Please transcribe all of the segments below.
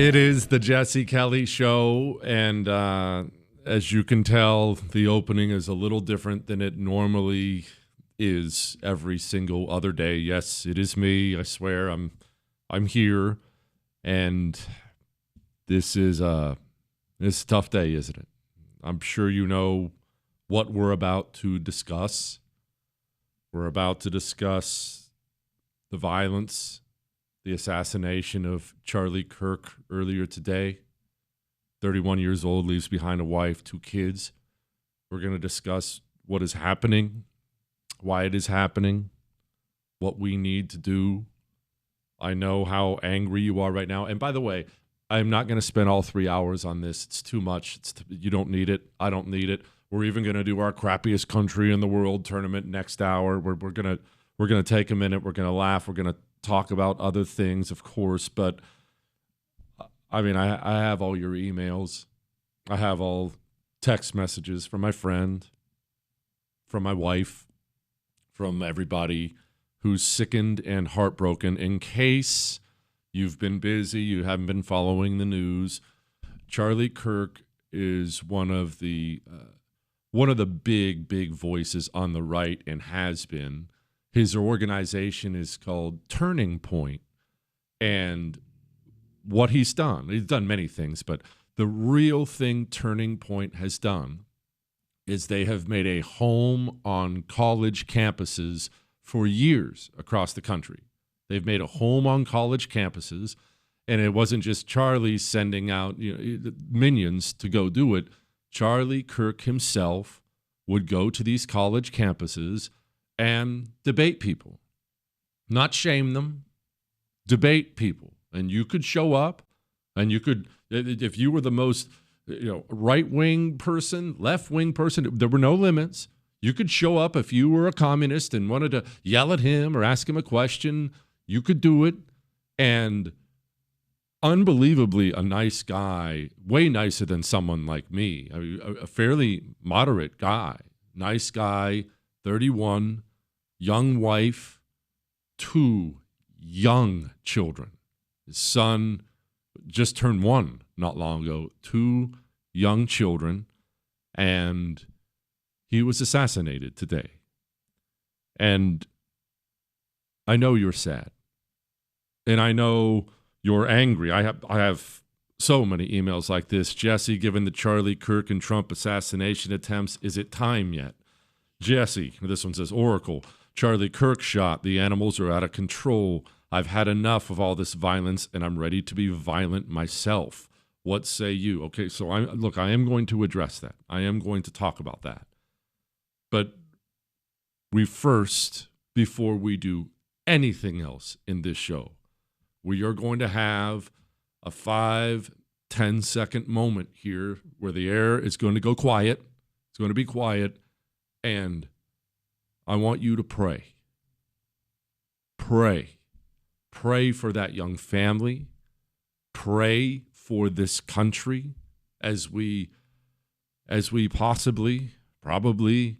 It is the Jesse Kelly Show, and as you can tell, the opening is a little different than it normally is every single other day. Yes, it is me. I swear, I'm here, and this is a tough day, isn't it? I'm sure you know what we're about to discuss. We're about to discuss the violence, the assassination of Charlie Kirk earlier today. 31 years old, leaves behind a wife, 2 kids. We're going to discuss what is happening, why it is happening, what we need to do. I know how angry you are right now. And by the way, I'm not going to spend all 3 hours on this. It's too much. You don't need it. I don't need it. We're even going to do our crappiest country in the world tournament next hour. We're going to take a minute. We're going to laugh. We're going to talk about other things, of course, but I mean, I have all your emails. I have all text messages from my friend, from my wife, from everybody who's sickened and heartbroken. In case you've been busy, you haven't been following the news, Charlie Kirk is one of the big voices on the right and has been. His organization is called Turning Point, and what he's done many things, but the real thing Turning Point has done is they have made a home on college campuses for years across the country. They've made a home on college campuses, and it wasn't just Charlie sending out minions to go do it. Charlie Kirk himself would go to these college campuses and debate people, not shame them, debate people. And you could show up, and you could, if you were the most right-wing person, left-wing person, there were no limits. You could show up if you were a communist and wanted to yell at him or ask him a question. You could do it. And unbelievably a nice guy, way nicer than someone like me, a fairly moderate guy, nice guy, 31, young wife, 2 young children. His son just turned 1 not long ago, 2 young children, and he was assassinated today. And I know you're sad, and I know you're angry. I have so many emails like this. Jesse, given the Charlie Kirk and Trump assassination attempts, is it time yet? Jesse, this one says, Oracle, Charlie Kirk shot. The animals are out of control. I've had enough of all this violence, and I'm ready to be violent myself. What say you? Okay, so I am going to address that. I am going to talk about that. But we first, before we do anything else in this show, we are going to have a 5-10 second moment here where the air is going to go quiet. It's going to be quiet, and I want you to pray. Pray. Pray for that young family. Pray for this country as we probably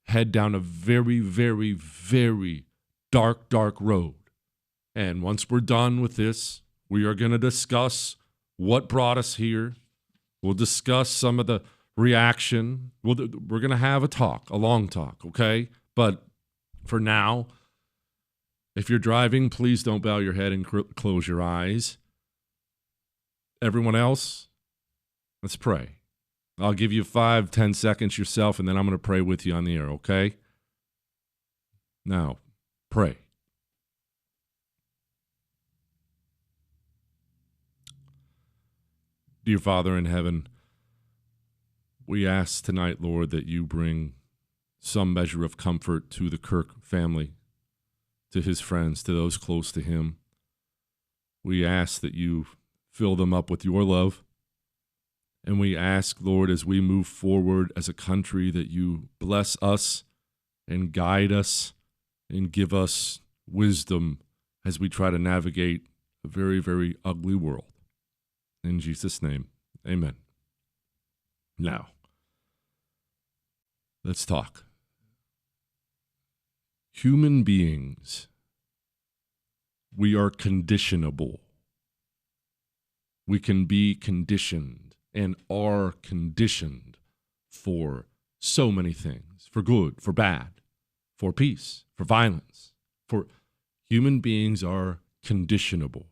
head down a very, very, very dark road. And once we're done with this, we are going to discuss what brought us here. We'll discuss some of the reaction. We're going to have a long talk, okay? But for now, if you're driving, please don't bow your head and close your eyes. Everyone else, let's pray. I'll give you 5-10 seconds yourself, and then I'm going to pray with you on the air, okay? Now, pray. Dear Father in heaven, we ask tonight, Lord, that you bring some measure of comfort to the Kirk family, to his friends, to those close to him. We ask that you fill them up with your love. And we ask, Lord, as we move forward as a country, that you bless us and guide us and give us wisdom as we try to navigate a very, very ugly world. In Jesus' name, amen. Now, let's talk. Human beings, we are conditionable. We can be conditioned and are conditioned for so many things, for good, for bad, for peace, for violence, for human beings are conditionable.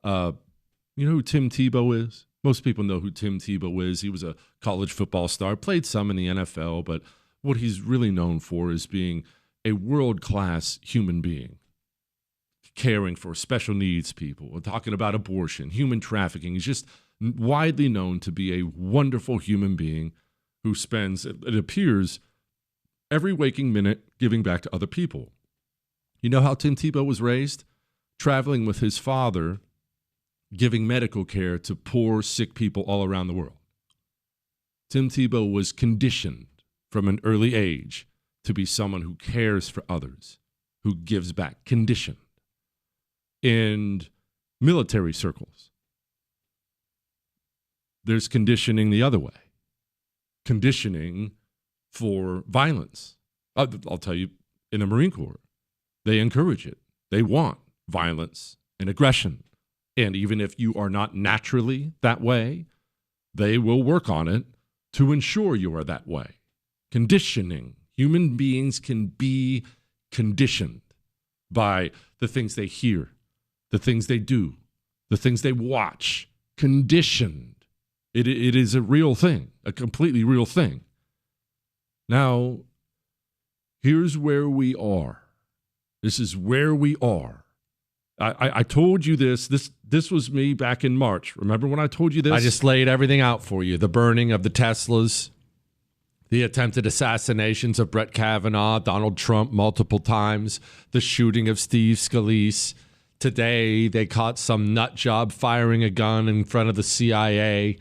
You know who Tim Tebow is? Most people know who Tim Tebow is. He was a college football star, played some in the NFL, but what he's really known for is being a world-class human being, caring for special needs people, talking about abortion, human trafficking. He's just widely known to be a wonderful human being who spends, it appears, every waking minute giving back to other people. You know how Tim Tebow was raised? Traveling with his father, giving medical care to poor, sick people all around the world. Tim Tebow was conditioned from an early age to be someone who cares for others, who gives back, conditioned. In military circles, there's conditioning the other way, conditioning for violence. I'll tell you, in the Marine Corps, they encourage it. They want violence and aggression. And even if you are not naturally that way, they will work on it to ensure you are that way. Conditioning. Human beings can be conditioned by the things they hear, the things they do, the things they watch. Conditioned. It is a real thing, a completely real thing. Now, here's where we are. This is where we are. I told you this. This was me back in March. Remember when I told you this? I just laid everything out for you. The burning of the Teslas, the attempted assassinations of Brett Kavanaugh, Donald Trump multiple times, the shooting of Steve Scalise. Today, they caught some nut job firing a gun in front of the CIA.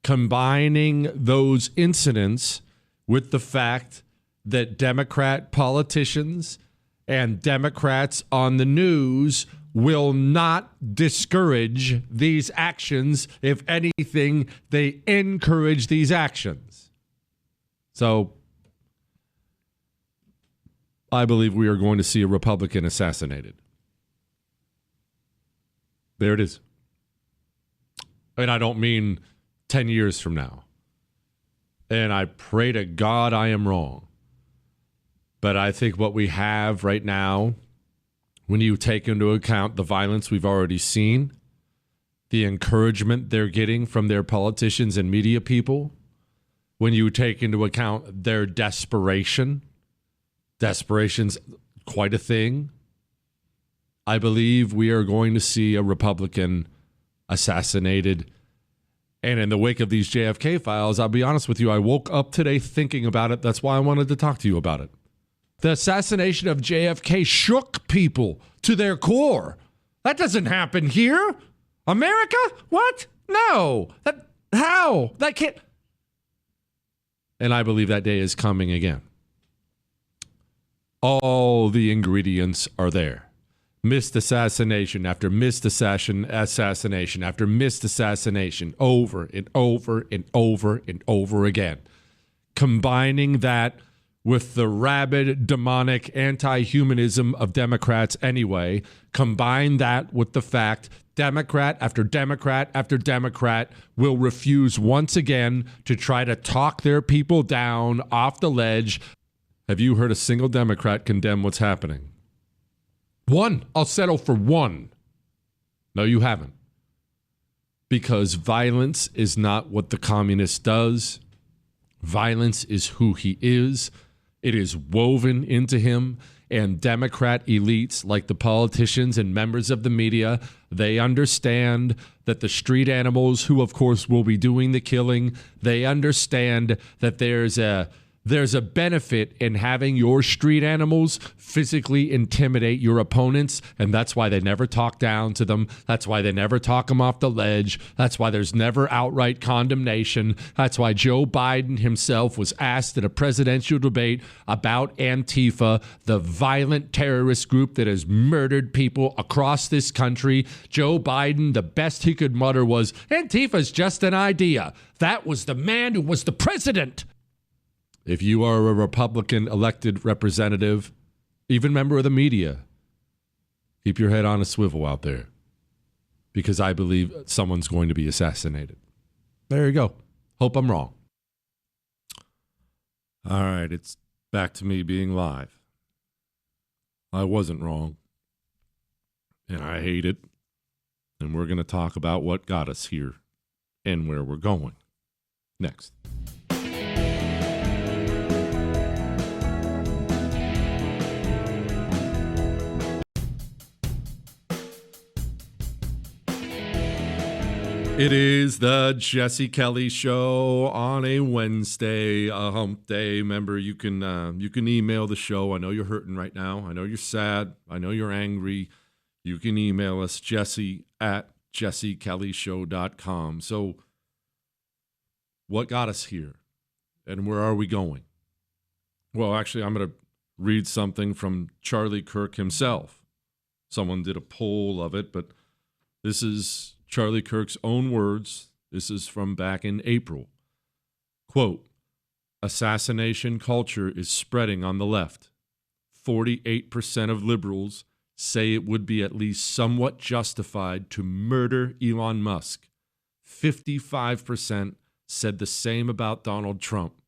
Combining those incidents with the fact that Democrat politicians and Democrats on the news will not discourage these actions. If anything, they encourage these actions. So I believe we are going to see a Republican assassinated. There it is. And I don't mean 10 years from now. And I pray to God I am wrong. But I think what we have right now, when you take into account the violence we've already seen, the encouragement they're getting from their politicians and media people, when you take into account their desperation's quite a thing, I believe we are going to see a Republican assassinated. And in the wake of these JFK files, I'll be honest with you, I woke up today thinking about it. That's why I wanted to talk to you about it. The assassination of JFK shook people to their core. That doesn't happen here. America? What? No. How? That can't. And I believe that day is coming again. All the ingredients are there. Missed assassination after missed assassination after missed assassination, over and over and over and over again. Combining that with the rabid, demonic anti-humanism of Democrats anyway, combine that with the fact Democrat after Democrat after Democrat will refuse once again to try to talk their people down off the ledge. Have you heard a single Democrat condemn what's happening? One. I'll settle for one. No, you haven't. Because violence is not what the communist does. Violence is who he is. It is woven into him. And Democrat elites, like the politicians and members of the media, they understand that the street animals, who of course will be doing the killing, they understand that there's a benefit in having your street animals physically intimidate your opponents, and that's why they never talk down to them. That's why they never talk them off the ledge. That's why there's never outright condemnation. That's why Joe Biden himself was asked at a presidential debate about Antifa, the violent terrorist group that has murdered people across this country. Joe Biden, the best he could mutter was, Antifa's just an idea. That was the man who was the president. If you are a Republican elected representative, even member of the media, keep your head on a swivel out there. because I believe someone's going to be assassinated. There you go. Hope I'm wrong. All right, it's back to me being live. I wasn't wrong, and I hate it. And we're going to talk about what got us here and where we're going next. It is the Jesse Kelly Show on a Wednesday, a hump day. Remember, you can email the show. I know you're hurting right now. I know you're sad. I know you're angry. You can email us, jesse@jessekellyshow.com. So what got us here and where are we going? Well, actually, I'm going to read something from Charlie Kirk himself. Someone did a poll of it, but this is Charlie Kirk's own words. This is from back in April. Quote, assassination culture is spreading on the left. 48% of liberals say it would be at least somewhat justified to murder Elon Musk. 55% said the same about Donald Trump.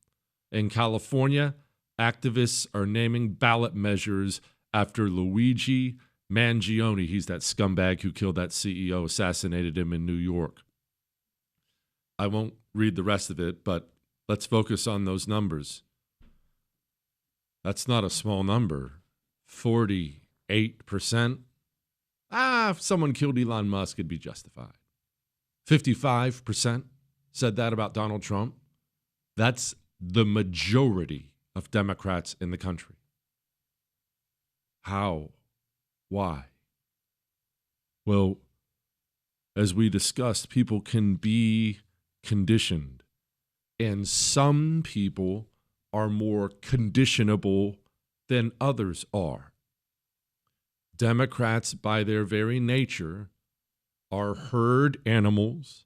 In California, activists are naming ballot measures after Luigi Mangione. He's that scumbag who killed that CEO, assassinated him in New York. I won't read the rest of it, but let's focus on those numbers. That's not a small number. 48%. If someone killed Elon Musk, it'd be justified. 55% said that about Donald Trump. That's the majority of Democrats in the country. How? Why? Well, as we discussed, people can be conditioned, and some people are more conditionable than others are. Democrats, by their very nature, are herd animals.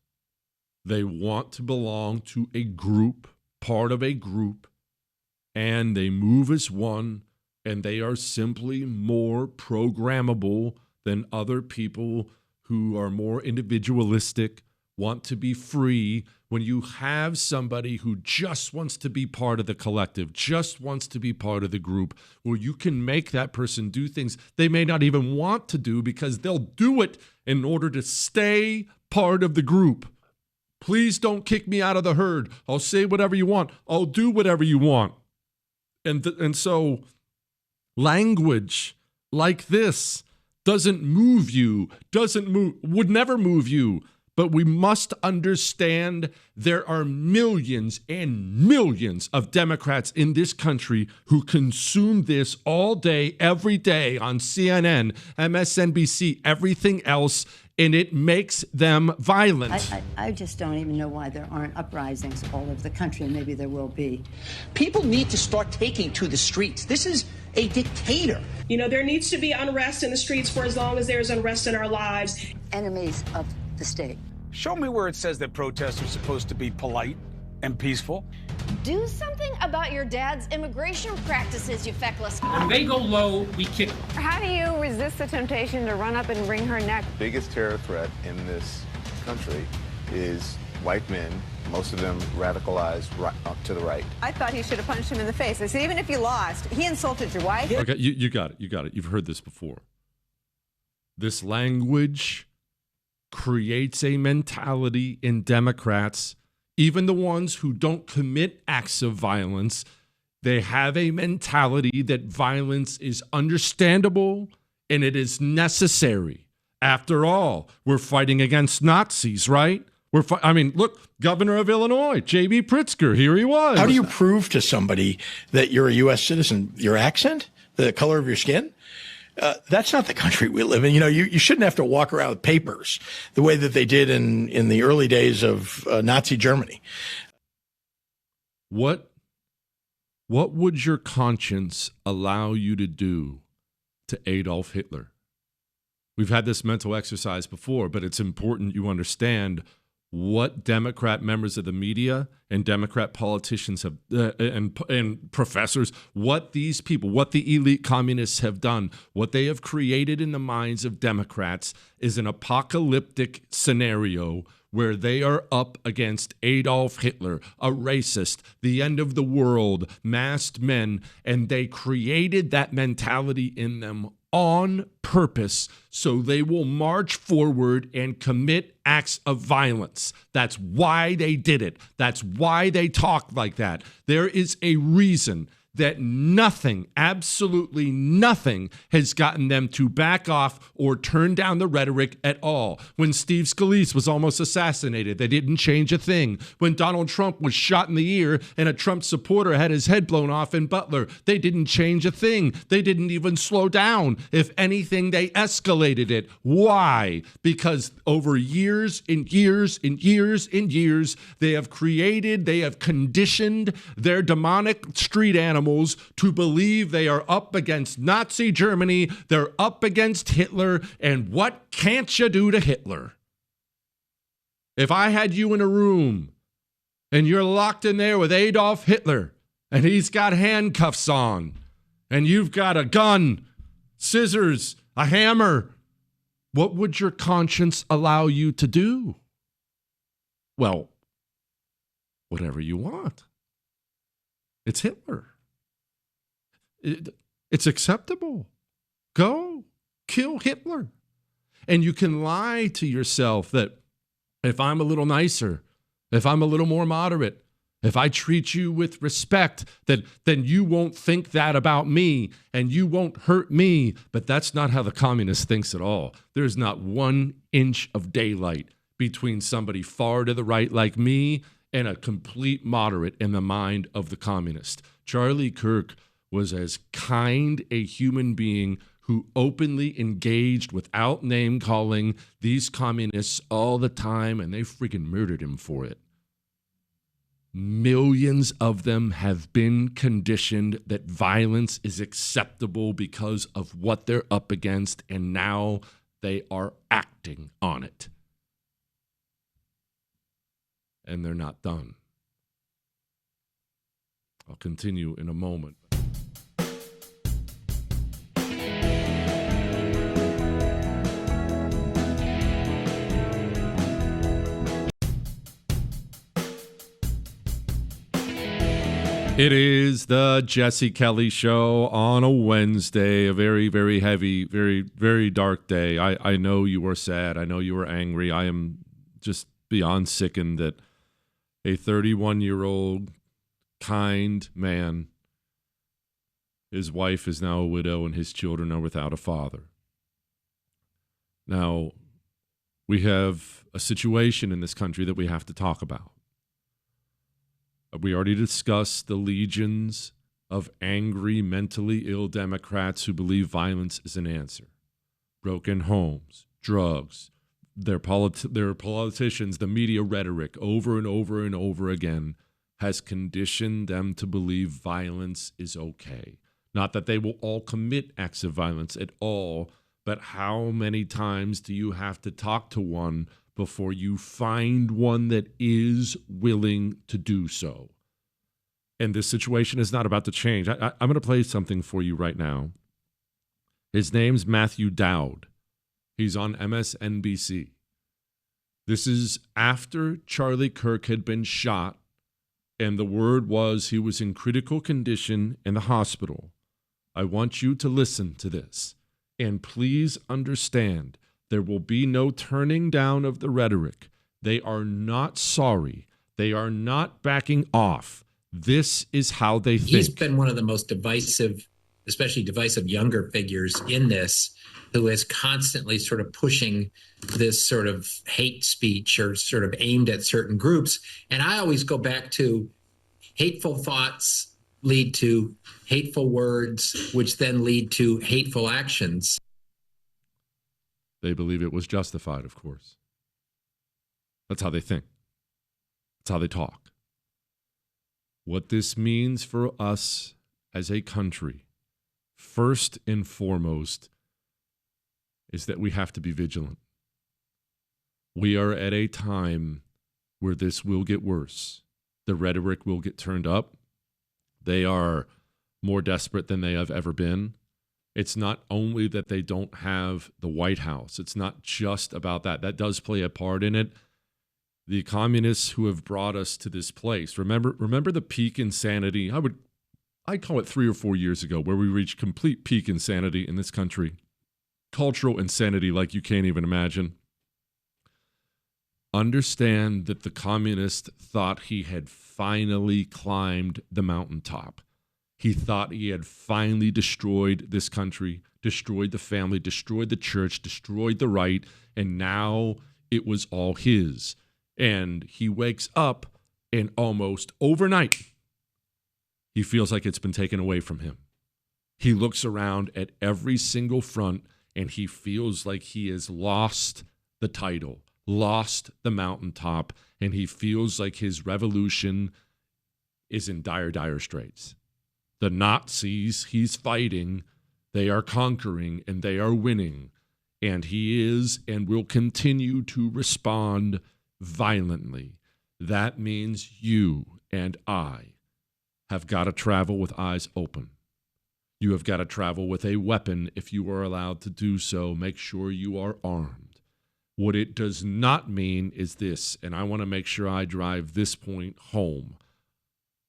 They want to belong to a group, part of a group, and they move as one, and they are simply more programmable than other people who are more individualistic, want to be free. When you have somebody who just wants to be part of the collective, just wants to be part of the group, well, you can make that person do things they may not even want to do because they'll do it in order to stay part of the group. Please don't kick me out of the herd. I'll say whatever you want. I'll do whatever you want. And so language like this doesn't move you, would never move you. But we must understand there are millions and millions of Democrats in this country who consume this all day, every day on CNN, MSNBC, everything else, and it makes them violent. I just don't even know why there aren't uprisings all over the country, and maybe there will be. People need to start taking to the streets. This is a dictator. You know, there needs to be unrest in the streets for as long as there's unrest in our lives. Enemies of the state. Show me where it says that protests are supposed to be polite and peaceful. Do something about your dad's immigration practices, you feckless. When they go low, we kick them. How do you resist the temptation to run up and wring her neck? The biggest terror threat in this country is white men, most of them radicalized to the right. I thought he should have punched him in the face. I said, even if you lost, he insulted your wife. Okay, you got it. You got it. You've heard this before. This language creates a mentality in Democrats, even the ones who don't commit acts of violence. They have a mentality that violence is understandable and it is necessary. After all, we're fighting against Nazis, right? Look, Governor of Illinois, J.B. Pritzker, here he was. How do you prove to somebody that you're a U.S. citizen? Your accent? The color of your skin? That's not the country we live in. You know, you shouldn't have to walk around with papers the way that they did in the early days of Nazi Germany. What would your conscience allow you to do to Adolf Hitler? We've had this mental exercise before, but it's important you understand what Democrat members of the media and Democrat politicians have and professors, what these people, what the elite communists have done, what they have created in the minds of Democrats is an apocalyptic scenario where they are up against Adolf Hitler, a racist, the end of the world, masked men, and they created that mentality in them on purpose so they will march forward and commit acts of violence. That's why they did it. That's why they talk like that. There is a reason that nothing, absolutely nothing, has gotten them to back off or turn down the rhetoric at all. When Steve Scalise was almost assassinated, they didn't change a thing. When Donald Trump was shot in the ear and a Trump supporter had his head blown off in Butler, they didn't change a thing. They didn't even slow down. If anything, they escalated it. Why? Because over years and years and years and years, they have conditioned their demonic street animals to believe they are up against Nazi Germany, they're up against Hitler, and what can't you do to Hitler? If I had you in a room and you're locked in there with Adolf Hitler and he's got handcuffs on and you've got a gun, scissors, a hammer, what would your conscience allow you to do? Well, whatever you want. It's Hitler. It's acceptable. Go kill Hitler. And you can lie to yourself that if I'm a little nicer, if I'm a little more moderate, if I treat you with respect, then you won't think that about me and you won't hurt me. But that's not how the communist thinks at all. There's not 1 inch of daylight between somebody far to the right like me and a complete moderate in the mind of the communist. Charlie Kirk was as kind a human being who openly engaged without name calling these communists all the time, and they freaking murdered him for it. Millions of them have been conditioned that violence is acceptable because of what they're up against, and now they are acting on it. And they're not done. I'll continue in a moment. It is the Jesse Kelly Show on a Wednesday, a very, very heavy, very, very dark day. I know you were sad. I know you were angry. I am just beyond sickened that a 31-year-old kind man, his wife is now a widow and his children are without a father. Now, we have a situation in this country that we have to talk about. We already discussed the legions of angry, mentally ill Democrats who believe violence is an answer. Broken homes, drugs, their politicians, the media rhetoric over and over and over again has conditioned them to believe violence is okay. Not that they will all commit acts of violence at all, but how many times do you have to talk to one before you find one that is willing to do so? And this situation is not about to change. I'm going to play something for you right now. His name's Matthew Dowd. He's on MSNBC. This is after Charlie Kirk had been shot, and the word was he was in critical condition in the hospital. I want you to listen to this. And please understand, there will be no turning down of the rhetoric. They are not sorry. They are not backing off. This is how they think. He's been one of the most divisive, especially divisive younger figures in this, who is constantly sort of pushing this sort of hate speech or sort of aimed at certain groups. And I always go back to hateful thoughts lead to hateful words, which then lead to hateful actions. They believe it was justified, of course. That's how they think. That's how they talk. What this means for us as a country, first and foremost, is that we have to be vigilant. We are at a time where this will get worse. The rhetoric will get turned up. They are more desperate than they have ever been. It's not only that they don't have the White House. It's not just about that. That does play a part in it. The communists who have brought us to this place. Remember the peak insanity? I'd call it 3 or 4 years ago, where we reached complete peak insanity in this country. Cultural insanity like you can't even imagine. Understand that the communist thought he had finally climbed the mountaintop. He thought he had finally destroyed this country, destroyed the family, destroyed the church, destroyed the right, and now it was all his. And he wakes up and almost overnight, he feels like it's been taken away from him. He looks around at every single front and he feels like he has lost the title, lost the mountaintop, and he feels like his revolution is in dire, dire straits. The Nazis he's fighting, they are conquering and they are winning. And he is and will continue to respond violently. That means you and I have got to travel with eyes open. You have got to travel with a weapon if you are allowed to do so. Make sure you are armed. What it does not mean is this, and I want to make sure I drive this point home.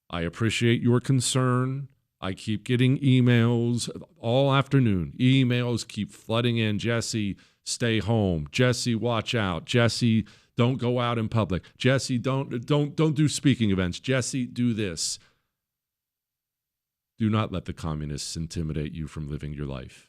I appreciate your concern. I keep getting emails all afternoon. Emails keep flooding in. Jesse, stay home. Jesse, watch out. Jesse, don't go out in public. Jesse, don't do speaking events. Jesse, do this. Do not let the communists intimidate you from living your life.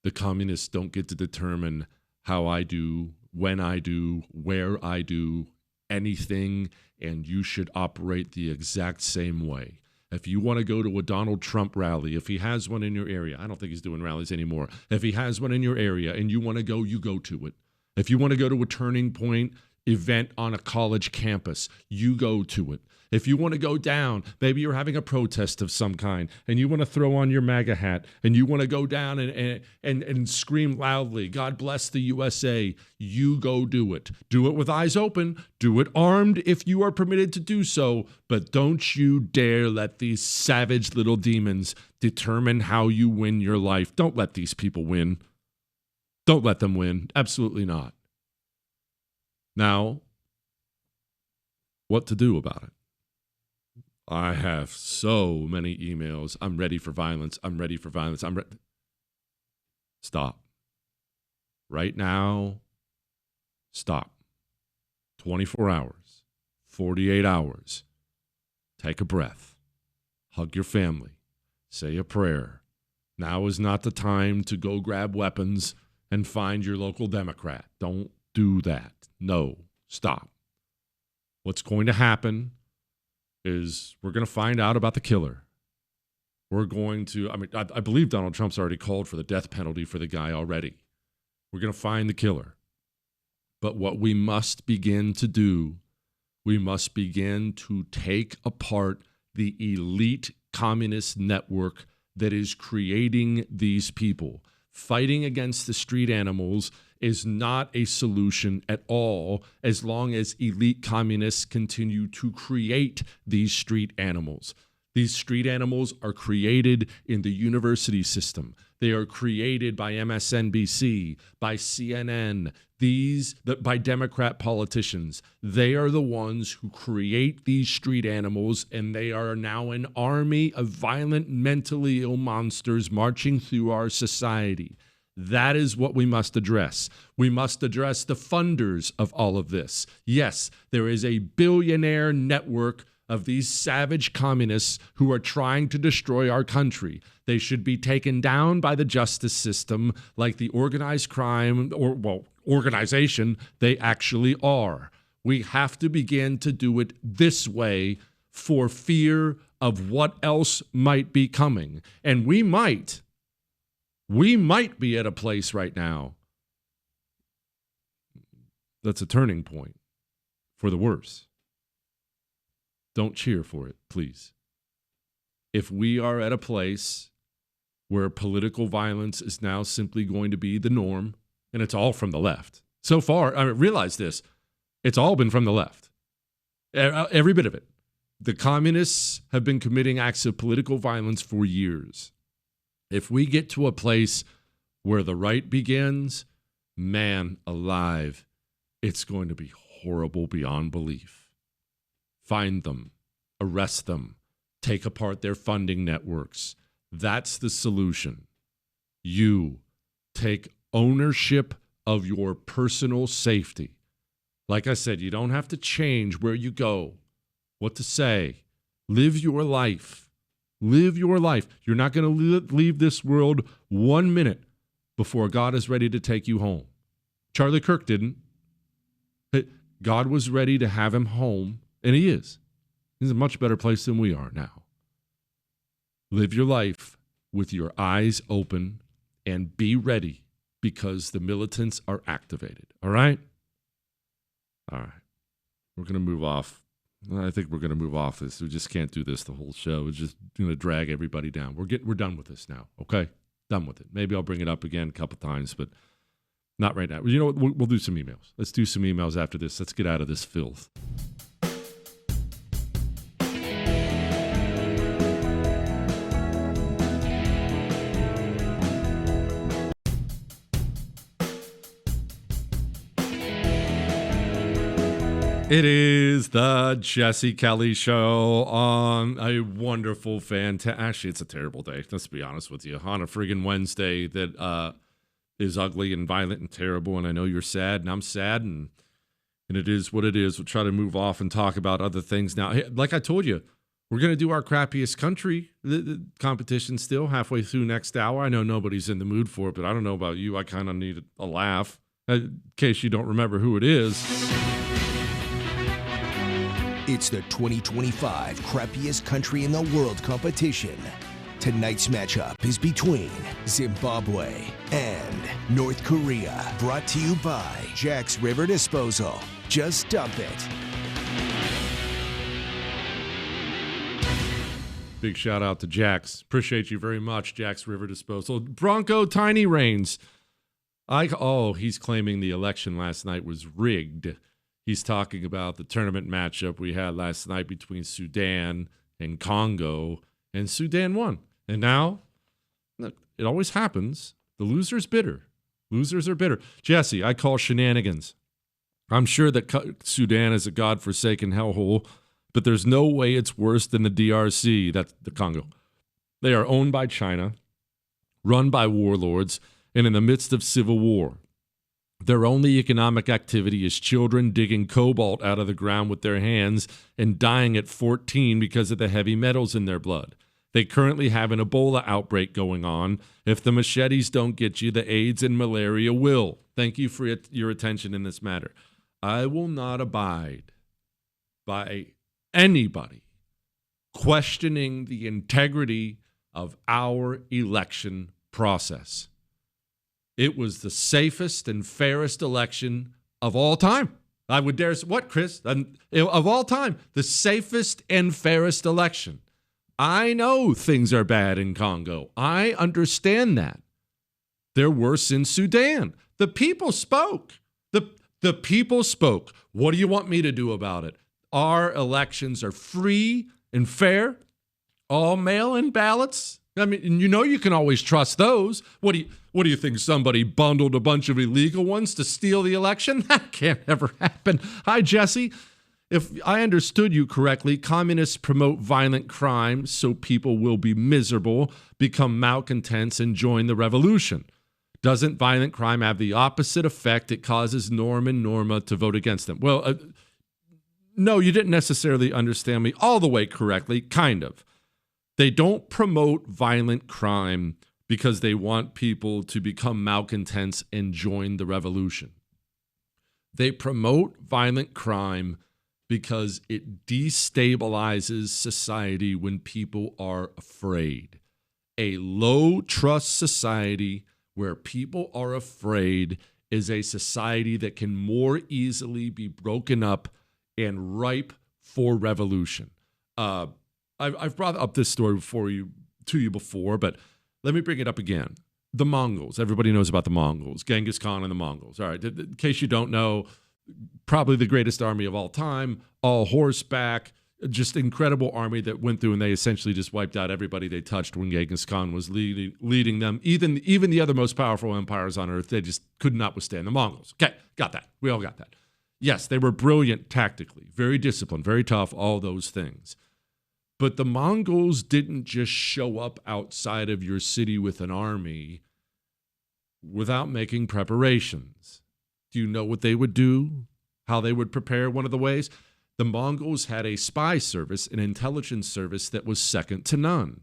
The communists don't get to determine how I do, when I do, where I do anything, and you should operate the exact same way. If you want to go to a Donald Trump rally, if he has one in your area, I don't think he's doing rallies anymore. If he has one in your area and you want to go, you go to it. If you want to go to a Turning Point event on a college campus, you go to it. If you want to go down, maybe you're having a protest of some kind and you want to throw on your MAGA hat and you want to go down and scream loudly, God bless the USA, you go do it. Do it with eyes open. Do it armed if you are permitted to do so. But don't you dare let these savage little demons determine how you win your life. Don't let these people win. Don't let them win. Absolutely not. Now, what to do about it? I have so many emails. I'm ready for violence. I'm ready for violence. Stop. Right now, stop. 24 hours, 48 hours. Take a breath. Hug your family. Say a prayer. Now is not the time to go grab weapons and find your local Democrat. Don't do that. No, stop. What's going to happen is we're going to find out about the killer. We're going to, I believe Donald Trump's already called for the death penalty for the guy already. We're going to find the killer. But what we must begin to do, we must begin to take apart the elite communist network that is creating these people. Fighting against the street animals is not a solution at all as long as elite communists continue to create these street animals. These street animals are created in the university system. They are created by MSNBC, by CNN, by Democrat politicians. They are the ones who create these street animals, and they are now an army of violent, mentally ill monsters marching through our society. That is what we must address. We must address the funders of all of this. Yes, there is a billionaire network of these savage communists who are trying to destroy our country. They should be taken down by the justice system like the organized crime organization they actually are. We have to begin to do it this way for fear of what else might be coming. And we might be at a place right now that's a turning point for the worse. Don't cheer for it, please. If we are at a place where political violence is now simply going to be the norm, and it's all from the left. So far, realize this, It's all been from the left. Every bit of it. The communists have been committing acts of political violence for years. If we get to a place where the right begins, man alive, it's going to be horrible beyond belief. Find them, arrest them, take apart their funding networks. That's the solution. You take ownership of your personal safety. Like I said, you don't have to change where you go, what to say. Live your life. Live your life. You're not going to leave this world 1 minute before God is ready to take you home. Charlie Kirk didn't. God was ready to have him home, and he is. He's in a much better place than we are now. Live your life with your eyes open and be ready because the militants are activated. All right? All right. We're going to move off. I think we're going to move off this. We just can't do this the whole show. It's just going to drag everybody down. We're done with this now, okay? Done with it. Maybe I'll bring it up again a couple times, but not right now. You know what? We'll do some emails. Let's do some emails after this. Let's get out of this filth. It is the Jesse Kelly Show on a wonderful, actually, it's a terrible day. Let's be honest with you. On a friggin' Wednesday that is ugly and violent and terrible, and I know you're sad, and I'm sad, and it is what it is. We'll try to move off and talk about other things now. Hey, like I told you, we're going to do our crappiest country the competition still halfway through next hour. I know nobody's in the mood for it, but I don't know about you. I kind of need a laugh. In case you don't remember who it is. It's the 2025 crappiest country in the world competition. Tonight's matchup is between Zimbabwe and North Korea. Brought to you by Jack's River Disposal. Just dump it. Big shout out to Jack's. Appreciate you very much, Jack's River Disposal. Bronco Tiny Reigns. He's claiming the election last night was rigged. He's talking about the tournament matchup we had last night between Sudan and Congo, and Sudan won. And now, look, it always happens. The loser's bitter. Losers are bitter. Jesse, I call shenanigans. I'm sure that Sudan is a godforsaken hellhole, but there's no way it's worse than the DRC, that's the Congo. They are owned by China, run by warlords, and in the midst of civil war. Their only economic activity is children digging cobalt out of the ground with their hands and dying at 14 because of the heavy metals in their blood. They currently have an Ebola outbreak going on. If the machetes don't get you, the AIDS and malaria will. Thank you for your attention in this matter. I will not abide by anybody questioning the integrity of our election process. It was the safest and fairest election of all time. I would dare say, what, Chris? Of all time, the safest and fairest election. I know things are bad in Congo. I understand that. They're worse in Sudan. The people spoke. The people spoke. What do you want me to do about it? Our elections are free and fair. All mail-in ballots. I mean, you can always trust those. What do you think? Somebody bundled a bunch of illegal ones to steal the election? That can't ever happen. Hi, Jesse. If I understood you correctly, communists promote violent crime so people will be miserable, become malcontents, and join the revolution. Doesn't violent crime have the opposite effect? It causes Norm and Norma to vote against them. Well, no, you didn't necessarily understand me all the way correctly, kind of. They don't promote violent crime because they want people to become malcontents and join the revolution. They promote violent crime because it destabilizes society when people are afraid. A low-trust society where people are afraid is a society that can more easily be broken up and ripe for revolution. I've brought up this story to you before, but let me bring it up again. The Mongols. Everybody knows about the Mongols. Genghis Khan and the Mongols. All right. In case you don't know, probably the greatest army of all time, all horseback, just incredible army that went through, and they essentially just wiped out everybody they touched when Genghis Khan was leading them. Even the other most powerful empires on earth, they just could not withstand the Mongols. Okay, got that. We all got that. Yes, they were brilliant tactically, very disciplined, very tough, all those things. But the Mongols didn't just show up outside of your city with an army without making preparations. Do you know what they would do? How they would prepare? One of the ways? The Mongols had a spy service, an intelligence service that was second to none.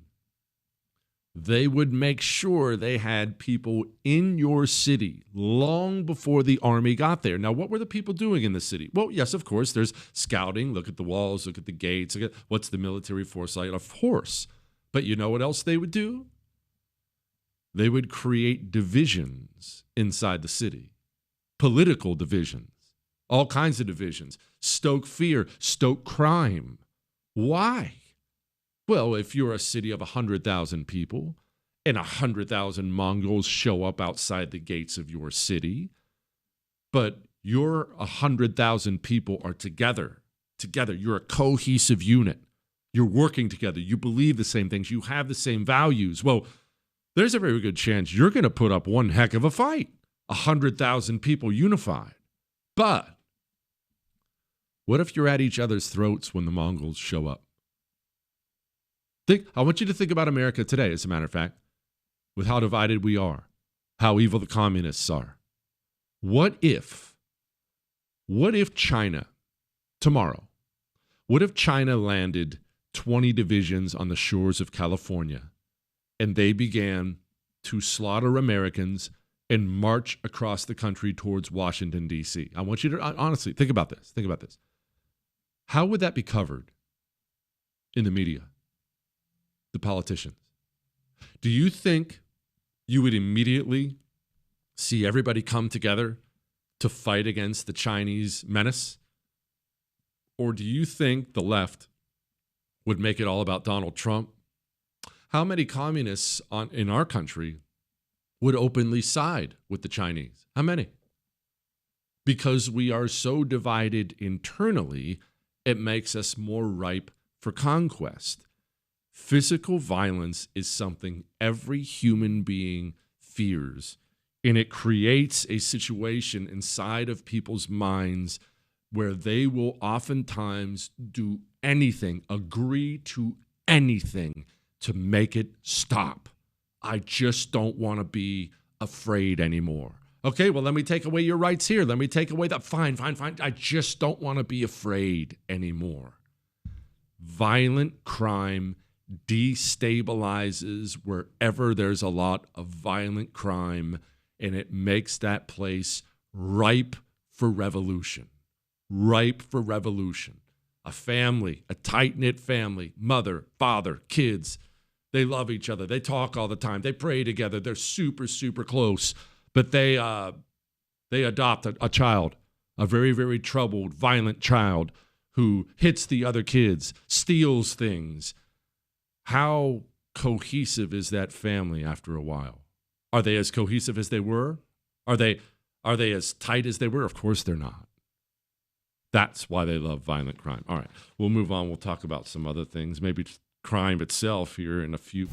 They would make sure they had people in your city long before the army got there. Now, what were the people doing in the city? Well, yes, of course, there's scouting. Look at the walls, look at the gates. Look at what's the military force like? Of course. But you know what else they would do? They would create divisions inside the city, political divisions, all kinds of divisions, stoke fear, stoke crime. Why? Well, if you're a city of 100,000 people and 100,000 Mongols show up outside the gates of your city, but your 100,000 people are together, you're a cohesive unit, you're working together, you believe the same things, you have the same values, well, there's a very good chance you're going to put up one heck of a fight. 100,000 people unified. But what if you're at each other's throats when the Mongols show up? I want you to think about America today, as a matter of fact, with how divided we are, how evil the communists are. What if China, tomorrow, what if China landed 20 divisions on the shores of California and they began to slaughter Americans and march across the country towards Washington, D.C.? I want you to honestly think about this. Think about this. How would that be covered in the media? The politicians. Do you think you would immediately see everybody come together to fight against the Chinese menace? Or do you think the left would make it all about Donald Trump? How many communists in our country would openly side with the Chinese? How many? Because we are so divided internally, it makes us more ripe for conquest. Physical violence is something every human being fears, and it creates a situation inside of people's minds where they will oftentimes do anything, agree to anything to make it stop. I just don't want to be afraid anymore. Okay, well, let me take away your rights here. Let me take away that. Fine. I just don't want to be afraid anymore. Violent crime destabilizes wherever there's a lot of violent crime, and it makes that place ripe for revolution. Ripe for revolution. A family, a tight-knit family, mother, father, kids, they love each other. They talk all the time. They pray together. They're super, super close. But they adopt a child, a very, very troubled, violent child who hits the other kids, steals things. How cohesive is that family after a while? Are they as cohesive as they were? Are they as tight as they were? Of course they're not. That's why they love violent crime. All right, we'll move on. We'll talk about some other things, maybe crime itself here in a few.